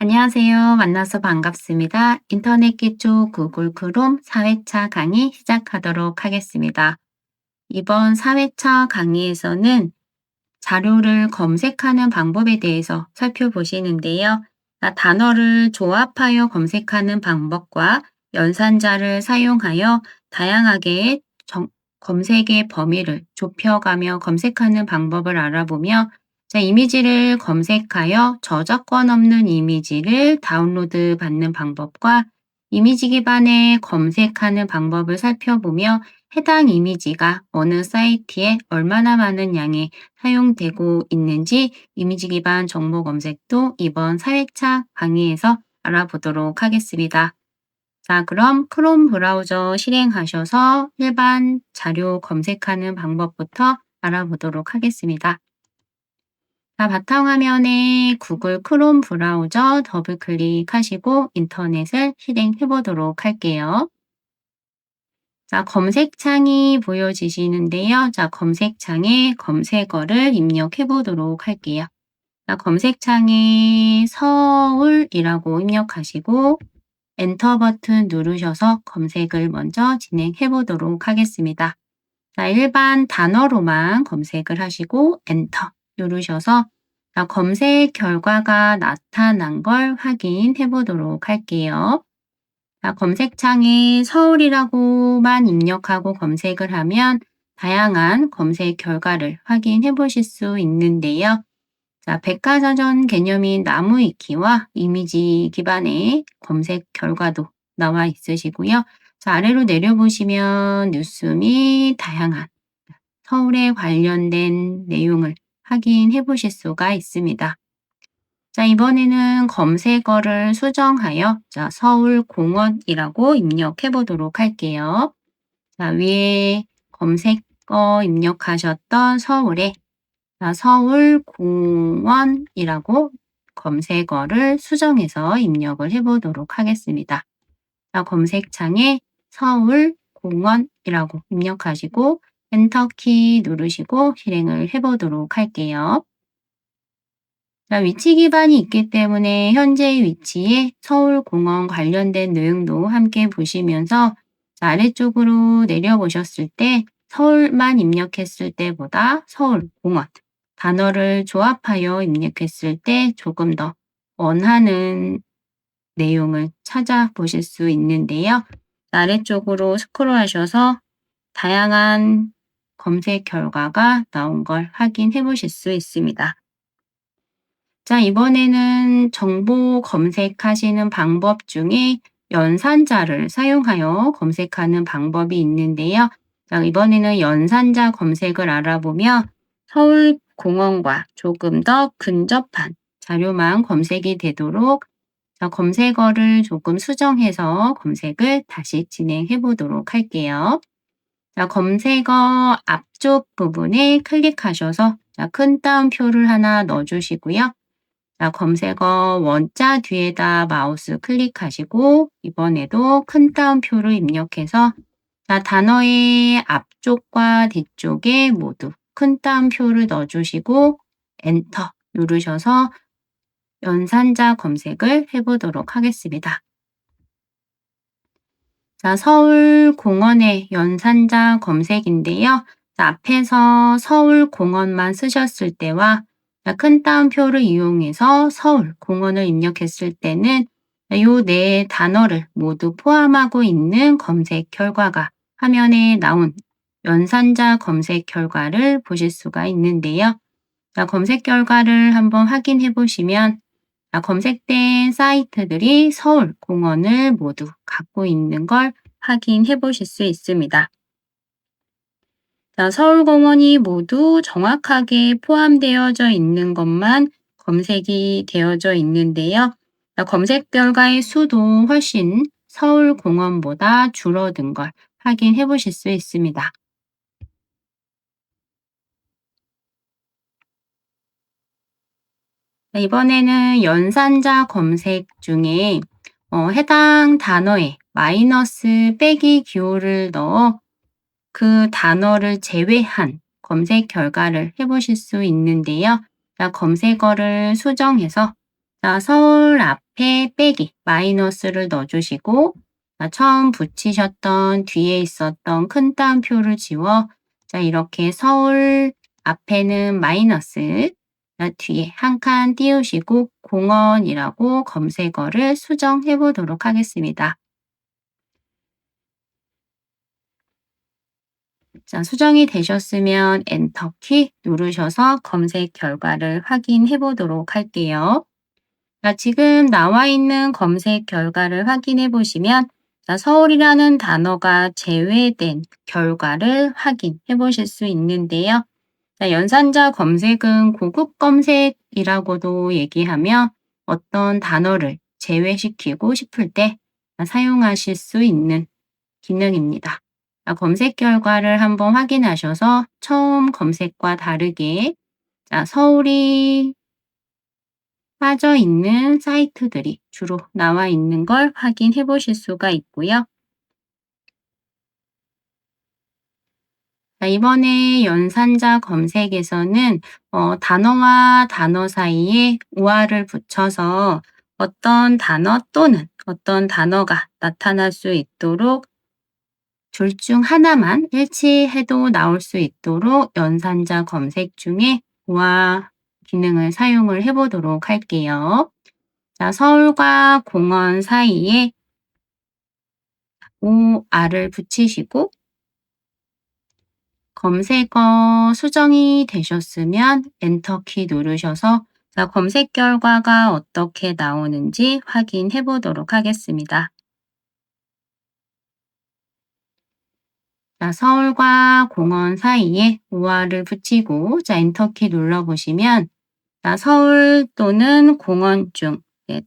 안녕하세요. 만나서 반갑습니다. 인터넷 기초 구글 크롬 4회차 강의 시작하도록 하겠습니다. 이번 4회차 강의에서는 자료를 검색하는 방법에 대해서 살펴보시는데요. 단어를 조합하여 검색하는 방법과 연산자를 사용하여 다양하게 검색의 범위를 좁혀가며 검색하는 방법을 알아보며 이미지를 검색하여 저작권 없는 이미지를 다운로드 받는 방법과 이미지 기반의 검색하는 방법을 살펴보며 해당 이미지가 어느 사이트에 얼마나 많은 양의 사용되고 있는지 이미지 기반 정보 검색도 이번 4회차 강의에서 알아보도록 하겠습니다. 그럼 크롬 브라우저 실행하셔서 일반 자료 검색하는 방법부터 알아보도록 하겠습니다. 바탕화면에 구글 크롬 브라우저 더블 클릭하시고 인터넷을 실행해 보도록 할게요. 검색창이 보여지시는데요. 검색창에 검색어를 입력해 보도록 할게요. 검색창에 서울이라고 입력하시고 엔터 버튼 누르셔서 검색을 먼저 진행해 보도록 하겠습니다. 일반 단어로만 검색을 하시고 엔터 누르셔서 검색 결과가 나타난 걸 확인해 보도록 할게요. 검색창에 서울이라고만 입력하고 검색을 하면 다양한 검색 결과를 확인해 보실 수 있는데요. 백과사전 개념인 나무위키와 이미지 기반의 검색 결과도 나와 있으시고요. 아래로 내려보시면 뉴스 및 다양한 서울에 관련된 내용을 확인해 보실 수가 있습니다. 이번에는 검색어를 수정하여 서울공원이라고 입력해 보도록 할게요. 위에 검색어 입력하셨던 서울에 서울공원이라고 검색어를 수정해서 입력을 해 보도록 하겠습니다. 검색창에 서울공원이라고 입력하시고 엔터키 누르시고 실행을 해 보도록 할게요. 위치 기반이 있기 때문에 현재의 위치에 서울공원 관련된 내용도 함께 보시면서 아래쪽으로 내려보셨을 때 서울만 입력했을 때보다 서울공원 단어를 조합하여 입력했을 때 조금 더 원하는 내용을 찾아보실 수 있는데요. 아래쪽으로 스크롤하셔서 다양한 검색 결과가 나온 걸 확인해 보실 수 있습니다. 이번에는 정보 검색하시는 방법 중에 연산자를 사용하여 검색하는 방법이 있는데요. 이번에는 연산자 검색을 알아보며 서울공원과 조금 더 근접한 자료만 검색이 되도록 검색어를 조금 수정해서 검색을 다시 진행해 보도록 할게요. 검색어 앞쪽 부분에 클릭하셔서 큰 따옴표를 하나 넣어주시고요. 검색어 원자 뒤에다 마우스 클릭하시고 이번에도 큰 따옴표를 입력해서 단어의 앞쪽과 뒤쪽에 모두 큰 따옴표를 넣어주시고 엔터 누르셔서 연산자 검색을 해보도록 하겠습니다. 서울공원의 연산자 검색인데요. 앞에서 서울공원만 쓰셨을 때와 큰 따옴표를 이용해서 서울공원을 입력했을 때는 이 네 단어를 모두 포함하고 있는 검색 결과가 화면에 나온 연산자 검색 결과를 보실 수가 있는데요. 검색 결과를 한번 확인해 보시면 검색된 사이트들이 서울공원을 모두 갖고 있는 걸 확인해 보실 수 있습니다. 서울공원이 모두 정확하게 포함되어져 있는 것만 검색이 되어져 있는데요. 검색 결과의 수도 훨씬 서울공원보다 줄어든 걸 확인해 보실 수 있습니다. 이번에는 연산자 검색 중에 해당 단어에 마이너스 빼기 기호를 넣어 그 단어를 제외한 검색 결과를 해보실 수 있는데요. 검색어를 수정해서 자, 서울 앞에 빼기 마이너스를 넣어주시고 자, 처음 붙이셨던 뒤에 있었던 큰 따옴표를 지워 자, 이렇게 서울 앞에는 마이너스 자, 뒤에 한 칸 띄우시고 공원이라고 검색어를 수정해 보도록 하겠습니다. 자, 수정이 되셨으면 엔터 키 누르셔서 검색 결과를 확인해 보도록 할게요. 자, 지금 나와 있는 검색 결과를 확인해 보시면 자, 서울이라는 단어가 제외된 결과를 확인해 보실 수 있는데요. 자, 연산자 검색은 고급 검색이라고도 얘기하며 어떤 단어를 제외시키고 싶을 때 사용하실 수 있는 기능입니다. 자, 검색 결과를 한번 확인하셔서 처음 검색과 다르게 자, 서울이 빠져 있는 사이트들이 주로 나와 있는 걸 확인해 보실 수가 있고요. 자, 이번에 연산자 검색에서는 단어와 단어 사이에 우아를 붙여서 어떤 단어 또는 어떤 단어가 나타날 수 있도록 둘 중 하나만 일치해도 나올 수 있도록 연산자 검색 중에 우아 기능을 사용을 해 보도록 할게요. 자, 서울과 공원 사이에 우아를 붙이시고 검색어 수정이 되셨으면 엔터 키 누르셔서 자, 검색 결과가 어떻게 나오는지 확인해 보도록 하겠습니다. 자, 서울과 공원 사이에 우아를 붙이고 자, 엔터 키 눌러보시면 자, 서울 또는 공원 중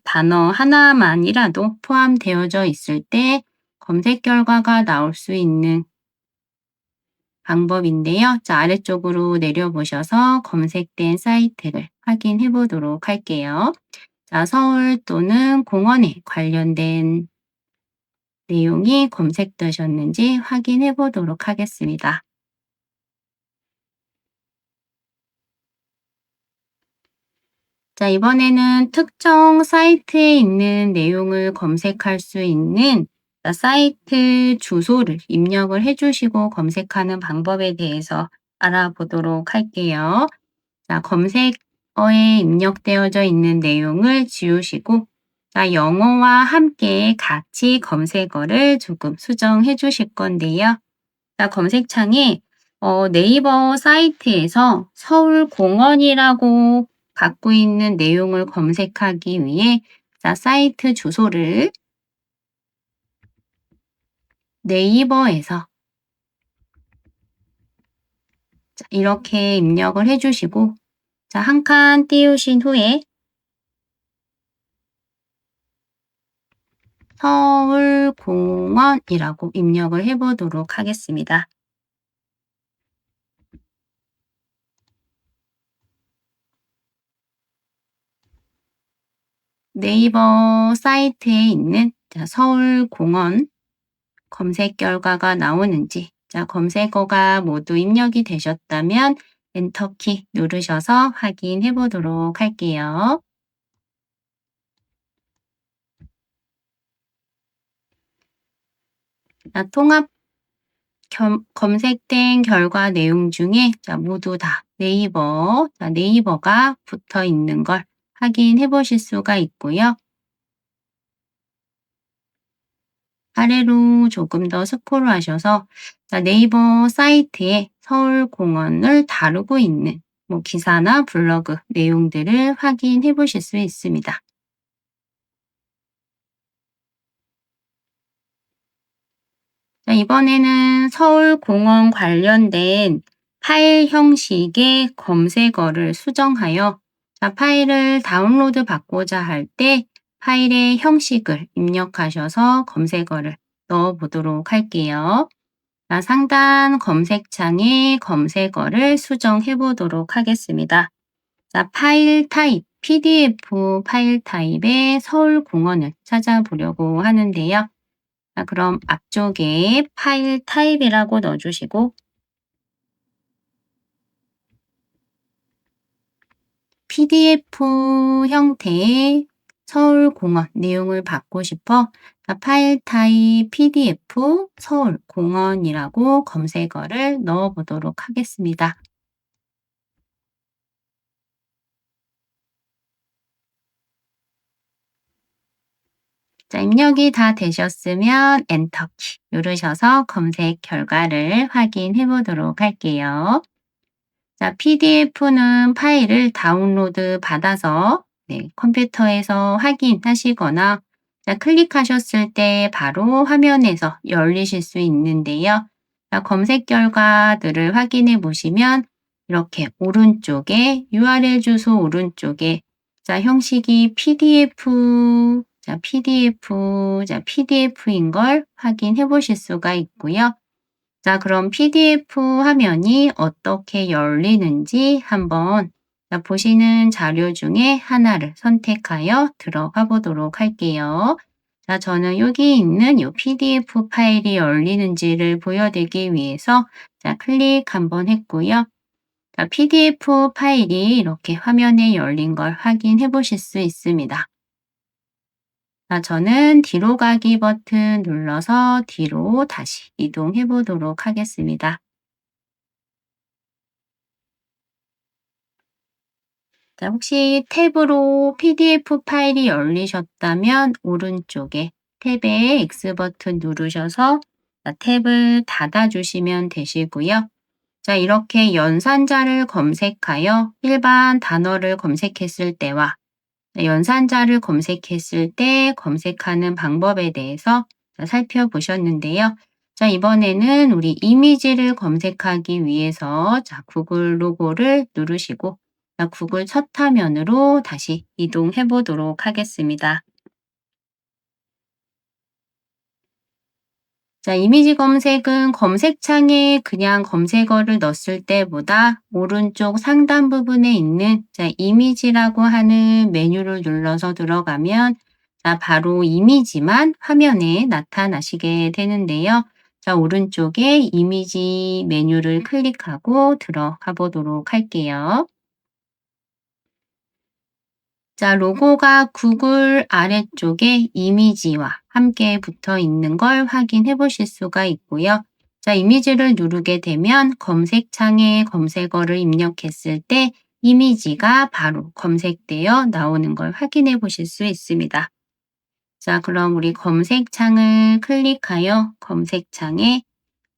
단어 하나만이라도 포함되어져 있을 때 검색 결과가 나올 수 있는 방법인데요. 자, 아래쪽으로 내려보셔서 검색된 사이트를 확인해 보도록 할게요. 자, 서울 또는 공원에 관련된 내용이 검색되셨는지 확인해 보도록 하겠습니다. 자, 이번에는 특정 사이트에 있는 내용을 검색할 수 있는 사이트 주소를 입력을 해주시고 검색하는 방법에 대해서 알아보도록 할게요. 자, 검색어에 입력되어져 있는 내용을 지우시고 자, 영어와 함께 같이 검색어를 조금 수정해 주실 건데요. 자, 검색창에 네이버 사이트에서 서울공원이라고 갖고 있는 내용을 검색하기 위해 자, 사이트 주소를 네이버에서 자, 이렇게 입력을 해주시고 자, 한 칸 띄우신 후에 서울공원이라고 입력을 해보도록 하겠습니다. 네이버 사이트에 있는 자, 서울공원 검색 결과가 나오는지 자, 검색어가 모두 입력이 되셨다면 엔터 키 누르셔서 확인해 보도록 할게요. 자, 통합 검색된 결과 내용 중에 자, 모두 다 네이버가 붙어 있는 걸 확인해 보실 수가 있고요. 아래로 조금 더 스크롤하셔서 자, 네이버 사이트에 서울공원을 다루고 있는 기사나 블로그 내용들을 확인해 보실 수 있습니다. 자, 이번에는 서울공원 관련된 파일 형식의 검색어를 수정하여 자, 파일을 다운로드 받고자 할 때 파일의 형식을 입력하셔서 검색어를 넣어 보도록 할게요. 자, 상단 검색창에 검색어를 수정해 보도록 하겠습니다. 자, 파일 타입, PDF 파일 타입의 서울공원을 찾아보려고 하는데요. 자, 그럼 앞쪽에 파일 타입이라고 넣어주시고 PDF 형태의 서울공원 내용을 받고 싶어 파일 타입 PDF 서울공원이라고 검색어를 넣어 보도록 하겠습니다. 자, 입력이 다 되셨으면 엔터키 누르셔서 검색 결과를 확인해 보도록 할게요. 자, PDF는 파일을 다운로드 받아서 컴퓨터에서 확인하시거나 자, 클릭하셨을 때 바로 화면에서 열리실 수 있는데요. 자, 검색 결과들을 확인해 보시면 이렇게 오른쪽에 URL 주소 오른쪽에 자, 형식이 PDF인 걸 확인해 보실 수가 있고요. 자, 그럼 PDF 화면이 어떻게 열리는지 한번 보시는 자료 중에 하나를 선택하여 들어가 보도록 할게요. 자, 저는 여기 있는 이 PDF 파일이 열리는지를 보여드리기 위해서 자, 클릭 한번 했고요. 자, PDF 파일이 이렇게 화면에 열린 걸 확인해 보실 수 있습니다. 자, 저는 뒤로 가기 버튼 눌러서 뒤로 다시 이동해 보도록 하겠습니다. 자, 혹시 탭으로 PDF 파일이 열리셨다면 오른쪽에 탭에 X 버튼 누르셔서 탭을 닫아주시면 되시고요. 자, 이렇게 연산자를 검색하여 일반 단어를 검색했을 때와 연산자를 검색했을 때 검색하는 방법에 대해서 살펴보셨는데요. 자, 이번에는 우리 이미지를 검색하기 위해서 자, 구글 로고를 누르시고 자, 구글 첫 화면으로 다시 이동해 보도록 하겠습니다. 자, 이미지 검색은 검색창에 그냥 검색어를 넣었을 때보다 오른쪽 상단 부분에 있는 자, 이미지라고 하는 메뉴를 눌러서 들어가면 자, 바로 이미지만 화면에 나타나시게 되는데요. 자, 오른쪽에 이미지 메뉴를 클릭하고 들어가 보도록 할게요. 자, 로고가 구글 아래쪽에 이미지와 함께 붙어 있는 걸 확인해 보실 수가 있고요. 자, 이미지를 누르게 되면 검색창에 검색어를 입력했을 때 이미지가 바로 검색되어 나오는 걸 확인해 보실 수 있습니다. 자, 그럼 우리 검색창을 클릭하여 검색창에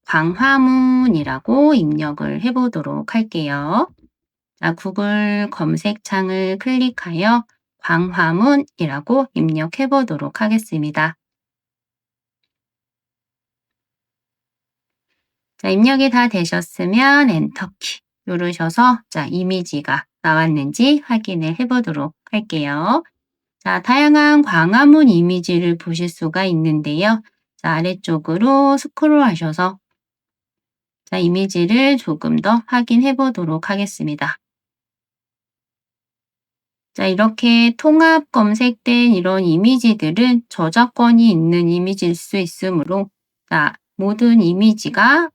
광화문이라고 입력을 해 보도록 할게요. 자, 구글 검색창을 클릭하여 광화문이라고 입력해 보도록 하겠습니다. 자, 입력이 다 되셨으면 엔터키 누르셔서 자, 이미지가 나왔는지 확인을 해 보도록 할게요. 자, 다양한 광화문 이미지를 보실 수가 있는데요. 자, 아래쪽으로 스크롤 하셔서 자, 이미지를 조금 더 확인해 보도록 하겠습니다. 자, 이렇게 통합 검색된 이런 이미지들은 저작권이 있는 이미지일 수 있으므로 자, 모든 이미지가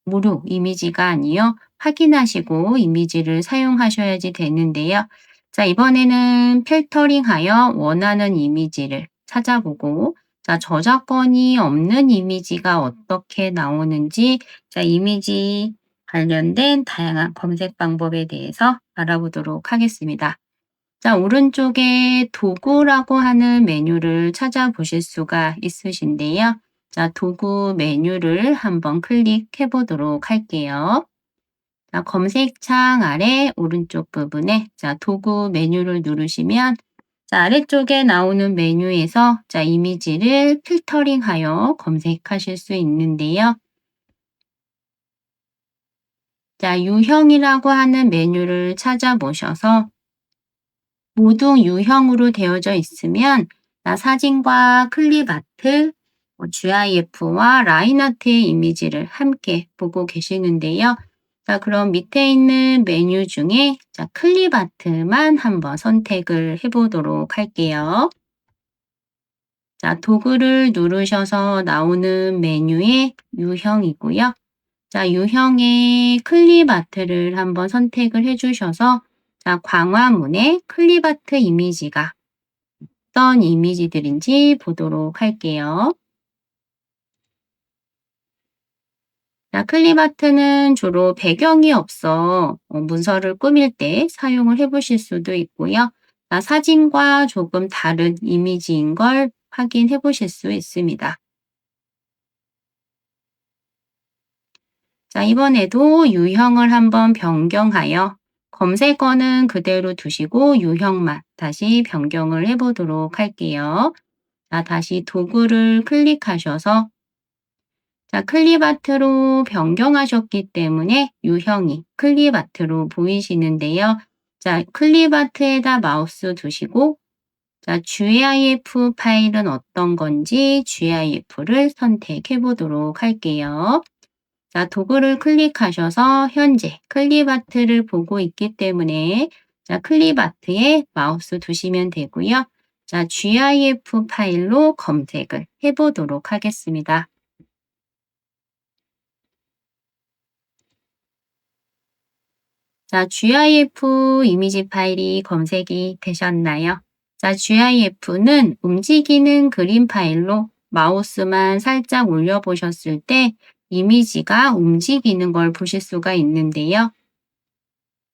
무료 이미지가 아니요 확인하시고 이미지를 사용하셔야지 되는데요. 자, 이번에는 필터링하여 원하는 이미지를 찾아보고 자, 저작권이 없는 이미지가 어떻게 나오는지 자, 이미지 관련된 다양한 검색 방법에 대해서 알아보도록 하겠습니다. 자, 오른쪽에 도구라고 하는 메뉴를 찾아보실 수가 있으신데요. 자, 도구 메뉴를 한번 클릭해 보도록 할게요. 자, 검색창 아래 오른쪽 부분에 자, 도구 메뉴를 누르시면 자, 아래쪽에 나오는 메뉴에서 자, 이미지를 필터링하여 검색하실 수 있는데요. 자, 유형이라고 하는 메뉴를 찾아보셔서 모두 유형으로 되어져 있으면 사진과 클립아트, GIF와 라인아트의 이미지를 함께 보고 계시는데요. 자, 그럼 밑에 있는 메뉴 중에 자, 클립아트만 한번 선택을 해보도록 할게요. 자, 도구를 누르셔서 나오는 메뉴의 유형이고요. 자, 유형의 클립아트를 한번 선택을 해주셔서 자, 광화문의 클립아트 이미지가 어떤 이미지들인지 보도록 할게요. 자, 클립아트는 주로 배경이 없어 문서를 꾸밀 때 사용을 해보실 수도 있고요. 자, 사진과 조금 다른 이미지인 걸 확인해 보실 수 있습니다. 자, 이번에도 유형을 한번 변경하여 검색어는 그대로 두시고 유형만 다시 변경을 해보도록 할게요. 자, 다시 도구를 클릭하셔서 자, 클립아트로 변경하셨기 때문에 유형이 클립아트로 보이시는데요. 자, 클립아트에다 마우스 두시고 자, GIF 파일은 어떤 건지 GIF를 선택해 보도록 할게요. 자, 도구를 클릭하셔서 현재 클립아트를 보고 있기 때문에 자, 클립아트에 마우스 두시면 되고요. 자, GIF 파일로 검색을 해 보도록 하겠습니다. 자, GIF 이미지 파일이 검색이 되셨나요? 자, GIF는 움직이는 그림 파일로 마우스만 살짝 올려보셨을 때 이미지가 움직이는 걸 보실 수가 있는데요.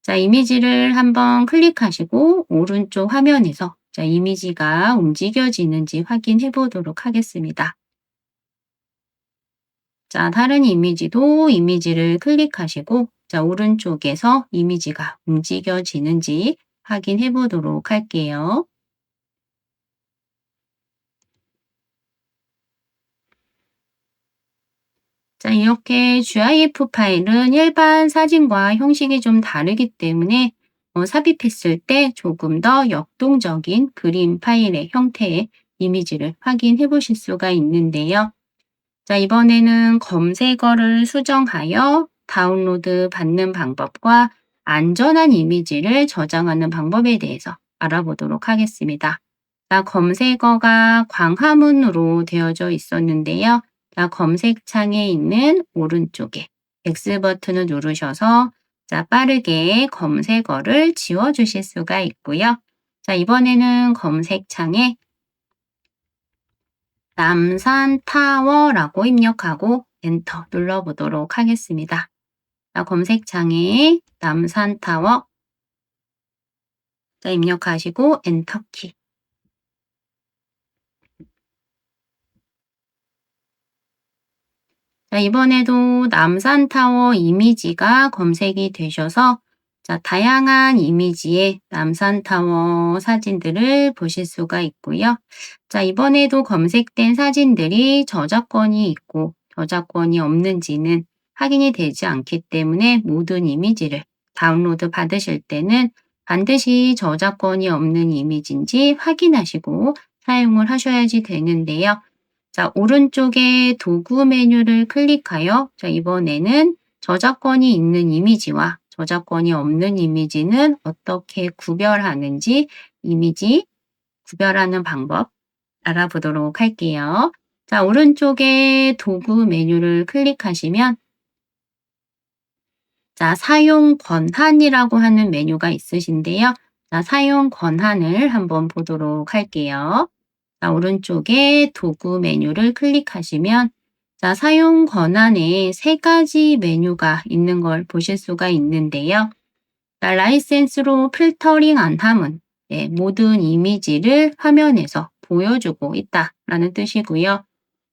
자, 이미지를 한번 클릭하시고 오른쪽 화면에서 자, 이미지가 움직여지는지 확인해 보도록 하겠습니다. 자, 다른 이미지도 이미지를 클릭하시고 자, 오른쪽에서 이미지가 움직여지는지 확인해 보도록 할게요. 자, 이렇게 GIF 파일은 일반 사진과 형식이 좀 다르기 때문에 삽입했을 때 조금 더 역동적인 그림 파일의 형태의 이미지를 확인해 보실 수가 있는데요. 자, 이번에는 검색어를 수정하여 다운로드 받는 방법과 안전한 이미지를 저장하는 방법에 대해서 알아보도록 하겠습니다. 자, 검색어가 광화문으로 되어져 있었는데요. 자, 검색창에 있는 오른쪽에 X 버튼을 누르셔서 자, 빠르게 검색어를 지워주실 수가 있고요. 자, 이번에는 검색창에 남산타워라고 입력하고 엔터 눌러보도록 하겠습니다. 자, 검색창에 남산타워 자, 입력하시고 엔터키. 자, 이번에도 남산타워 이미지가 검색이 되셔서 자, 다양한 이미지의 남산타워 사진들을 보실 수가 있고요. 자, 이번에도 검색된 사진들이 저작권이 있고 저작권이 없는지는 확인이 되지 않기 때문에 모든 이미지를 다운로드 받으실 때는 반드시 저작권이 없는 이미지인지 확인하시고 사용을 하셔야지 되는데요. 자, 오른쪽에 도구 메뉴를 클릭하여 자, 이번에는 저작권이 있는 이미지와 저작권이 없는 이미지는 어떻게 구별하는지 이미지 구별하는 방법 알아보도록 할게요. 자, 오른쪽에 도구 메뉴를 클릭하시면 자, 사용 권한이라고 하는 메뉴가 있으신데요. 자, 사용 권한을 한번 보도록 할게요. 자, 오른쪽에 도구 메뉴를 클릭하시면 자, 사용 권한에 세 가지 메뉴가 있는 걸 보실 수가 있는데요. 자, 라이센스로 필터링 안 함은 모든 이미지를 화면에서 보여주고 있다라는 뜻이고요.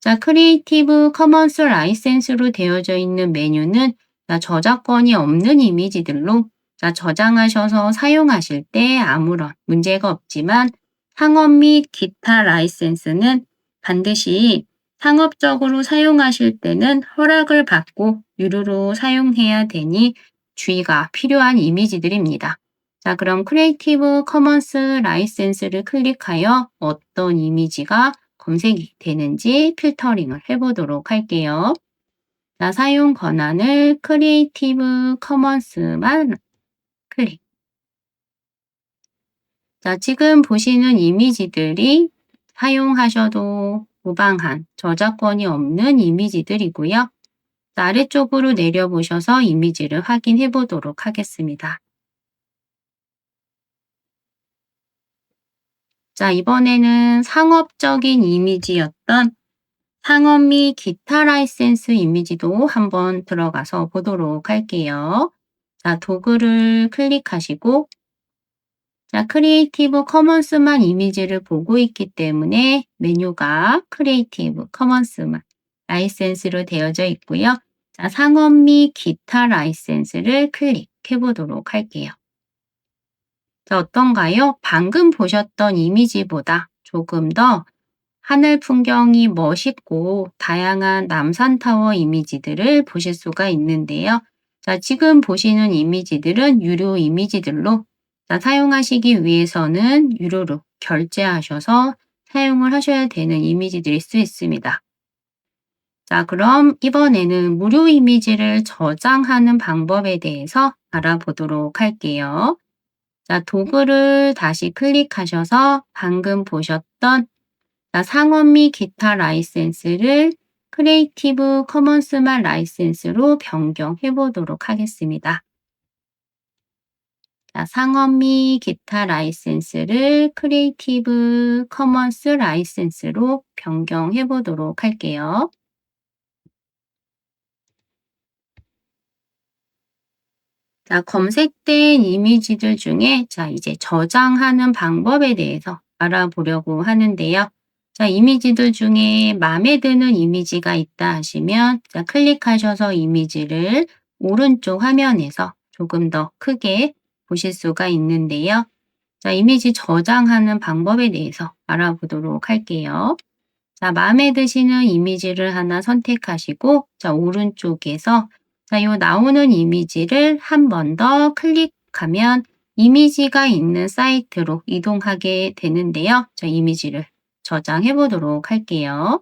자, 크리에이티브 커먼스 라이센스로 되어져 있는 메뉴는 자, 저작권이 없는 이미지들로 자, 저장하셔서 사용하실 때 아무런 문제가 없지만 상업 및 기타 라이센스는 반드시 상업적으로 사용하실 때는 허락을 받고 유료로 사용해야 되니 주의가 필요한 이미지들입니다. 자, 그럼 크리에이티브 커먼스 라이센스를 클릭하여 어떤 이미지가 검색이 되는지 필터링을 해보도록 할게요. 자, 사용 권한을 크리에이티브 커먼스만 클릭. 자, 지금 보시는 이미지들이 사용하셔도 무방한 저작권이 없는 이미지들이고요. 자, 아래쪽으로 내려보셔서 이미지를 확인해 보도록 하겠습니다. 자, 이번에는 상업적인 이미지였던 상업 및 기타 라이센스 이미지도 한번 들어가서 보도록 할게요. 자, 도구를 클릭하시고 자, 크리에이티브 커먼스만 이미지를 보고 있기 때문에 메뉴가 크리에이티브 커먼스만 라이센스로 되어져 있고요. 자, 상업 및 기타 라이센스를 클릭해 보도록 할게요. 자, 어떤가요? 방금 보셨던 이미지보다 조금 더 하늘 풍경이 멋있고 다양한 남산타워 이미지들을 보실 수가 있는데요. 자, 지금 보시는 이미지들은 유료 이미지들로 자, 사용하시기 위해서는 유료로 결제하셔서 사용을 하셔야 되는 이미지들일 수 있습니다. 자, 그럼 이번에는 무료 이미지를 저장하는 방법에 대해서 알아보도록 할게요. 자, 도구를 다시 클릭하셔서 방금 보셨던 자, 상업 및 기타 라이센스를 크리에이티브 커먼스만 라이센스로 변경해 보도록 하겠습니다. 자, 상업 및 기타 라이센스를 크리에이티브 커먼스 라이센스로 변경해 보도록 할게요. 자, 검색된 이미지들 중에 자, 이제 저장하는 방법에 대해서 알아보려고 하는데요. 자, 이미지들 중에 마음에 드는 이미지가 있다 하시면 자, 클릭하셔서 이미지를 오른쪽 화면에서 조금 더 크게 보실 수가 있는데요. 자, 이미지 저장하는 방법에 대해서 알아보도록 할게요. 자, 마음에 드시는 이미지를 하나 선택하시고 자, 오른쪽에서 자, 요 나오는 이미지를 한 번 더 클릭하면 이미지가 있는 사이트로 이동하게 되는데요. 자, 이미지를 저장해 보도록 할게요.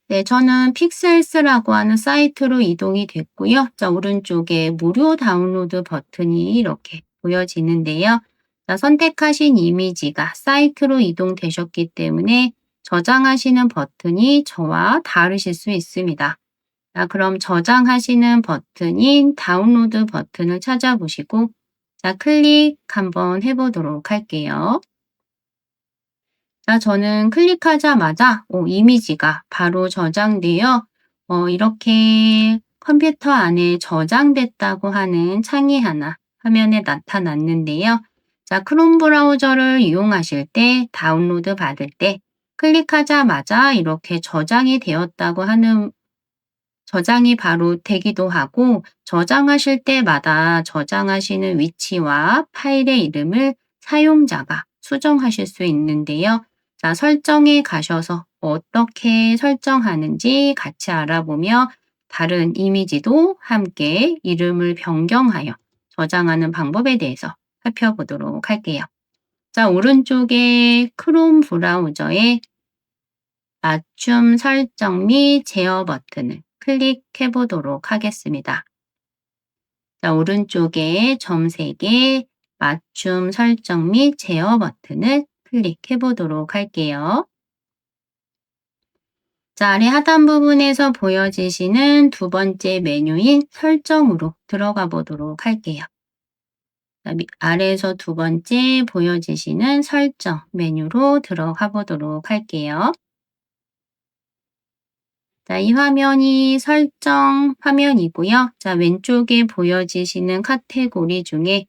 네, 저는 픽셀스라고 하는 사이트로 이동이 됐고요. 자, 오른쪽에 무료 다운로드 버튼이 이렇게 보여지는데요. 자, 선택하신 이미지가 사이트로 이동되셨기 때문에 저장하시는 버튼이 저와 다르실 수 있습니다. 자, 그럼 저장하시는 버튼인 다운로드 버튼을 찾아보시고 자, 클릭 한번 해보도록 할게요. 자, 저는 클릭하자마자 이미지가 바로 저장되어 이렇게 컴퓨터 안에 저장됐다고 하는 창이 하나 화면에 나타났는데요. 자, 크롬 브라우저를 이용하실 때 다운로드 받을 때 클릭하자마자 이렇게 저장이 되었다고 하는 저장이 바로 되기도 하고 저장하실 때마다 저장하시는 위치와 파일의 이름을 사용자가 수정하실 수 있는데요. 자, 설정에 가셔서 어떻게 설정하는지 같이 알아보며 다른 이미지도 함께 이름을 변경하여 저장하는 방법에 대해서 살펴보도록 할게요. 자, 오른쪽에 크롬 브라우저에 맞춤 설정 및 제어 버튼을 클릭해 보도록 하겠습니다. 자, 오른쪽에 점 3개 맞춤 설정 및 제어 버튼을 클릭해 보도록 할게요. 자, 아래 하단 부분에서 보여지시는 두 번째 메뉴인 설정으로 들어가 보도록 할게요. 자, 아래에서 두 번째 보여지시는 설정 메뉴로 들어가 보도록 할게요. 자, 이 화면이 설정 화면이고요. 자, 왼쪽에 보여지시는 카테고리 중에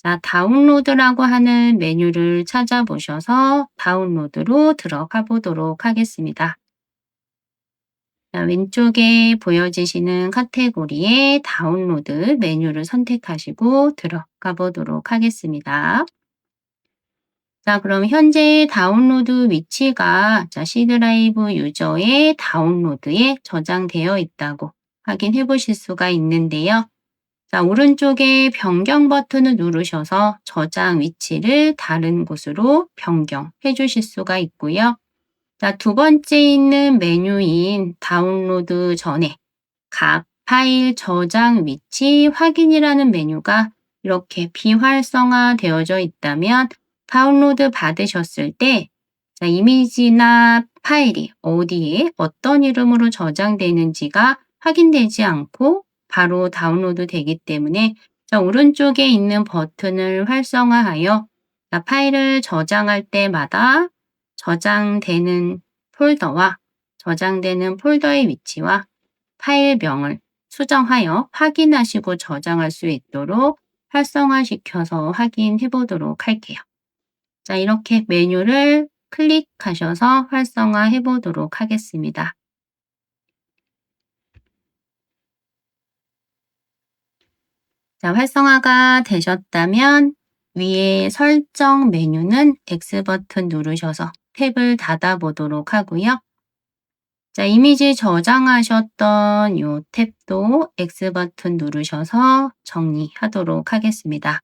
자, 다운로드라고 하는 메뉴를 찾아보셔서 다운로드로 들어가 보도록 하겠습니다. 자, 왼쪽에 보여지시는 카테고리에 다운로드 메뉴를 선택하시고 들어가 보도록 하겠습니다. 자, 그럼 현재 다운로드 위치가 자, C 드라이브 유저의 다운로드에 저장되어 있다고 확인해 보실 수가 있는데요. 자, 오른쪽에 변경 버튼을 누르셔서 저장 위치를 다른 곳으로 변경해 주실 수가 있고요. 자, 두 번째 있는 메뉴인 다운로드 전에 각 파일 저장 위치 확인이라는 메뉴가 이렇게 비활성화 되어져 있다면 다운로드 받으셨을 때 자, 이미지나 파일이 어디에 어떤 이름으로 저장되는지가 확인되지 않고 바로 다운로드 되기 때문에 자, 오른쪽에 있는 버튼을 활성화하여 자, 파일을 저장할 때마다 저장되는 폴더와 저장되는 폴더의 위치와 파일명을 수정하여 확인하시고 저장할 수 있도록 활성화시켜서 확인해 보도록 할게요. 자, 이렇게 메뉴를 클릭하셔서 활성화해 보도록 하겠습니다. 자, 활성화가 되셨다면 위에 설정 메뉴는 X 버튼 누르셔서 탭을 닫아 보도록 하고요. 자, 이미지 저장하셨던 요 탭도 X 버튼 누르셔서 정리하도록 하겠습니다.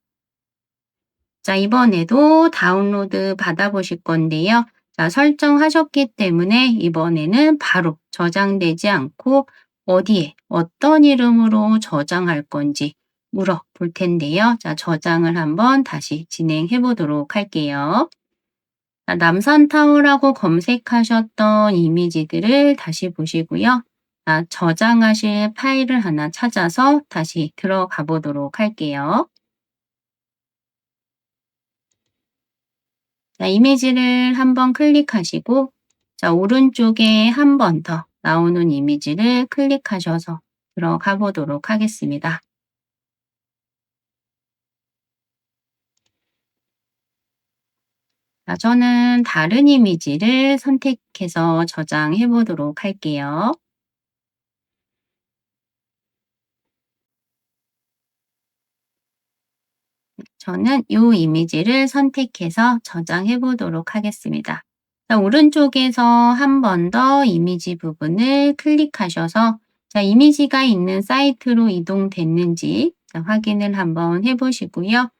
자, 이번에도 다운로드 받아보실 건데요. 자, 설정하셨기 때문에 이번에는 바로 저장되지 않고 어디에 어떤 이름으로 저장할 건지 물어볼 텐데요. 자, 저장을 한번 다시 진행해 보도록 할게요. 자, 남산타워라고 검색하셨던 이미지들을 다시 보시고요. 자, 저장하실 파일을 하나 찾아서 다시 들어가 보도록 할게요. 자, 이미지를 한번 클릭하시고 자, 오른쪽에 한 번 더 나오는 이미지를 클릭하셔서 들어가 보도록 하겠습니다. 자, 저는 다른 이미지를 선택해서 저장해 보도록 할게요. 저는 이 이미지를 선택해서 저장해 보도록 하겠습니다. 자, 오른쪽에서 한 번 더 이미지 부분을 클릭하셔서 자, 이미지가 있는 사이트로 이동됐는지 자, 확인을 한번 해 보시고요.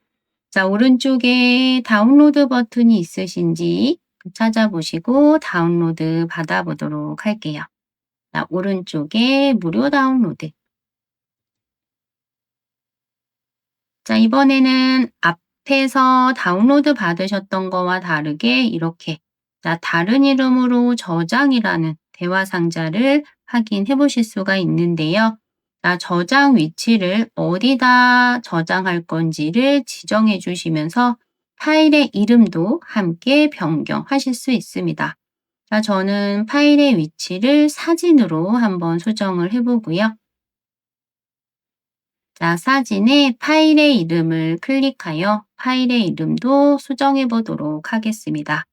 자, 오른쪽에 다운로드 버튼이 있으신지 찾아보시고 다운로드 받아보도록 할게요. 자, 오른쪽에 무료 다운로드. 자, 이번에는 앞에서 다운로드 받으셨던 거와 다르게 이렇게 자, 다른 이름으로 저장이라는 대화 상자를 확인해 보실 수가 있는데요. 자, 저장 위치를 어디다 저장할 건지를 지정해 주시면서 파일의 이름도 함께 변경하실 수 있습니다. 자, 저는 파일의 위치를 사진으로 한번 수정을 해 보고요. 자, 사진에 파일의 이름을 클릭하여 파일의 이름도 수정해 보도록 하겠습니다.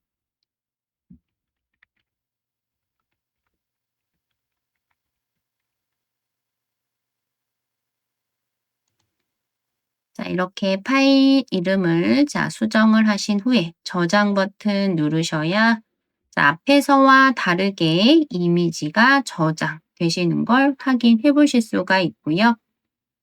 자, 이렇게 파일 이름을 자, 수정을 하신 후에 저장 버튼 누르셔야 자, 앞에서와 다르게 이미지가 저장되시는 걸 확인해 보실 수가 있고요.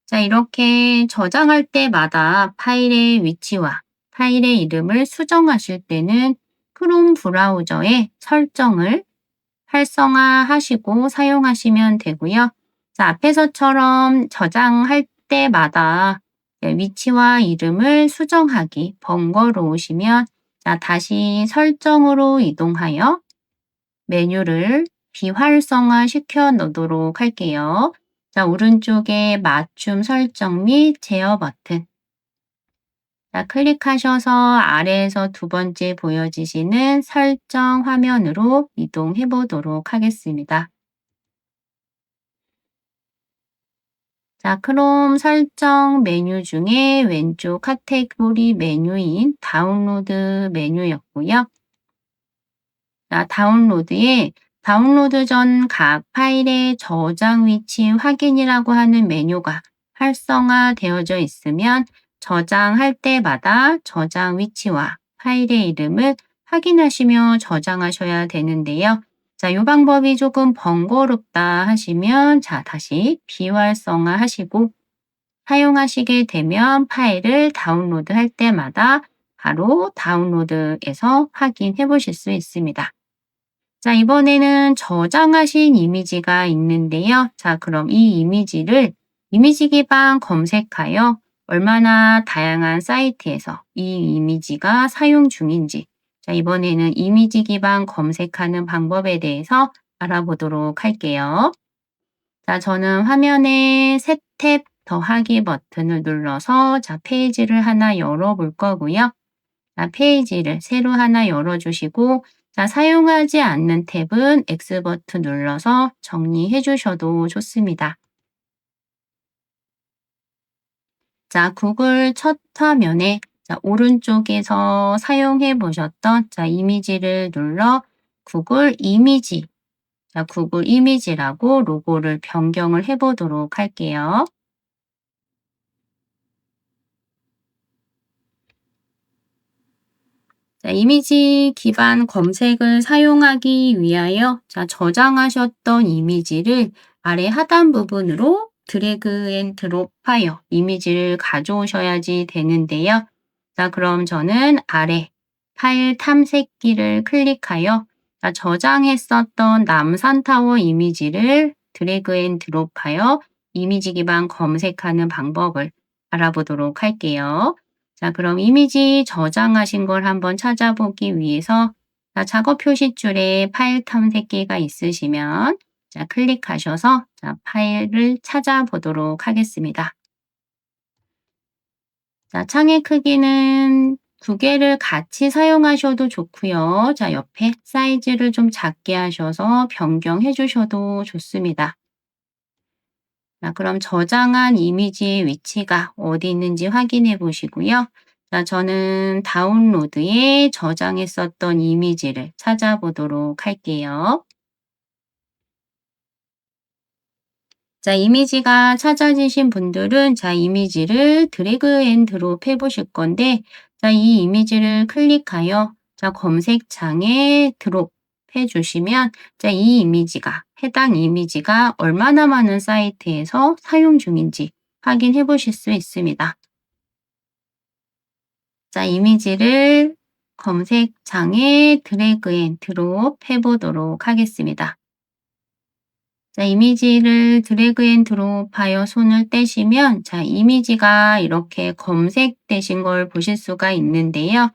자, 이렇게 저장할 때마다 파일의 위치와 파일의 이름을 수정하실 때는 크롬 브라우저의 설정을 활성화하시고 사용하시면 되고요. 자, 앞에서처럼 저장할 때마다 위치와 이름을 수정하기 번거로우시면 자, 다시 설정으로 이동하여 메뉴를 비활성화 시켜 놓도록 할게요. 자, 오른쪽에 맞춤 설정 및 제어 버튼. 자, 클릭하셔서 아래에서 두 번째 보여지시는 설정 화면으로 이동해 보도록 하겠습니다. 자, 크롬 설정 메뉴 중에 왼쪽 카테고리 메뉴인 다운로드 메뉴였고요. 자, 다운로드에 다운로드 전 각 파일의 저장 위치 확인이라고 하는 메뉴가 활성화되어져 있으면 저장할 때마다 저장 위치와 파일의 이름을 확인하시며 저장하셔야 되는데요. 자, 이 방법이 조금 번거롭다 하시면 자, 다시 비활성화 하시고 사용하시게 되면 파일을 다운로드할 때마다 바로 다운로드에서 확인해 보실 수 있습니다. 자, 이번에는 저장하신 이미지가 있는데요. 자, 그럼 이 이미지를 이미지 기반 검색하여 얼마나 다양한 사이트에서 이 이미지가 사용 중인지 자, 이번에는 이미지 기반 검색하는 방법에 대해서 알아보도록 할게요. 자, 저는 화면에 새 탭 더하기 버튼을 눌러서 자, 페이지를 하나 열어볼 거고요. 자, 페이지를 새로 하나 열어주시고 자, 사용하지 않는 탭은 X 버튼 눌러서 정리해 주셔도 좋습니다. 자, 구글 첫 화면에 자, 오른쪽에서 사용해 보셨던 자, 이미지를 눌러 구글 이미지, 자, 구글 이미지라고 로고를 변경을 해 보도록 할게요. 자, 이미지 기반 검색을 사용하기 위하여 자, 저장하셨던 이미지를 아래 하단 부분으로 드래그 앤 드롭하여 이미지를 가져오셔야지 되는데요. 자, 그럼 저는 아래 파일 탐색기를 클릭하여 자, 저장했었던 남산타워 이미지를 드래그 앤 드롭하여 이미지 기반 검색하는 방법을 알아보도록 할게요. 자, 그럼 이미지 저장하신 걸 한번 찾아보기 위해서 자, 작업 표시줄에 파일 탐색기가 있으시면 자, 클릭하셔서 자, 파일을 찾아보도록 하겠습니다. 자, 창의 크기는 두 개를 같이 사용하셔도 좋고요. 자, 옆에 사이즈를 좀 작게 하셔서 변경해 주셔도 좋습니다. 자, 그럼 저장한 이미지의 위치가 어디 있는지 확인해 보시고요. 자, 저는 다운로드에 저장했었던 이미지를 찾아보도록 할게요. 자, 이미지가 찾아지신 분들은 자, 이미지를 드래그 앤 드롭 해 보실 건데 자, 이 이미지를 클릭하여 자, 검색창에 드롭 해 주시면 자, 이 이미지가 해당 이미지가 얼마나 많은 사이트에서 사용 중인지 확인해 보실 수 있습니다. 자, 이미지를 검색창에 드래그 앤 드롭 해 보도록 하겠습니다. 자, 이미지를 드래그 앤 드롭하여 손을 떼시면 자, 이미지가 이렇게 검색되신 걸 보실 수가 있는데요.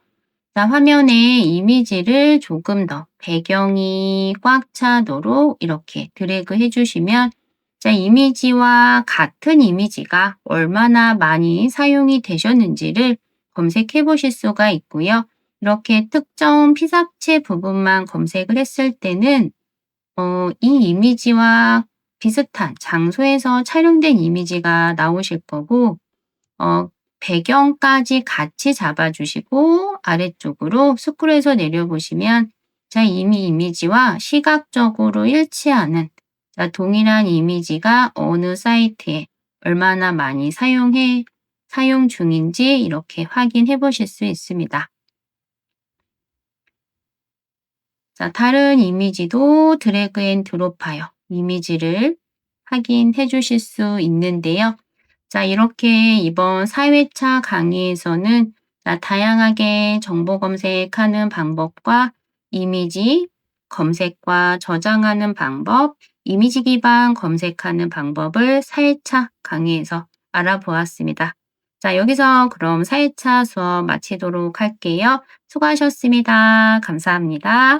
자, 화면에 이미지를 조금 더 배경이 꽉 차도록 이렇게 드래그 해주시면 자, 이미지와 같은 이미지가 얼마나 많이 사용이 되셨는지를 검색해 보실 수가 있고요. 이렇게 특정 피사체 부분만 검색을 했을 때는 이 이미지와 비슷한 장소에서 촬영된 이미지가 나오실 거고 어 배경까지 같이 잡아 주시고 아래쪽으로 스크롤해서 내려 보시면 자, 이미 이미지와 시각적으로 일치하는 자, 동일한 이미지가 어느 사이트에 얼마나 많이 사용 중인지 이렇게 확인해 보실 수 있습니다. 자, 다른 이미지도 드래그 앤 드롭하여 이미지를 확인해 주실 수 있는데요. 자, 이렇게 이번 4회차 강의에서는 자, 다양하게 정보 검색하는 방법과 이미지 검색과 저장하는 방법, 이미지 기반 검색하는 방법을 4회차 강의에서 알아보았습니다. 자, 여기서 그럼 4회차 수업 마치도록 할게요. 수고하셨습니다. 감사합니다.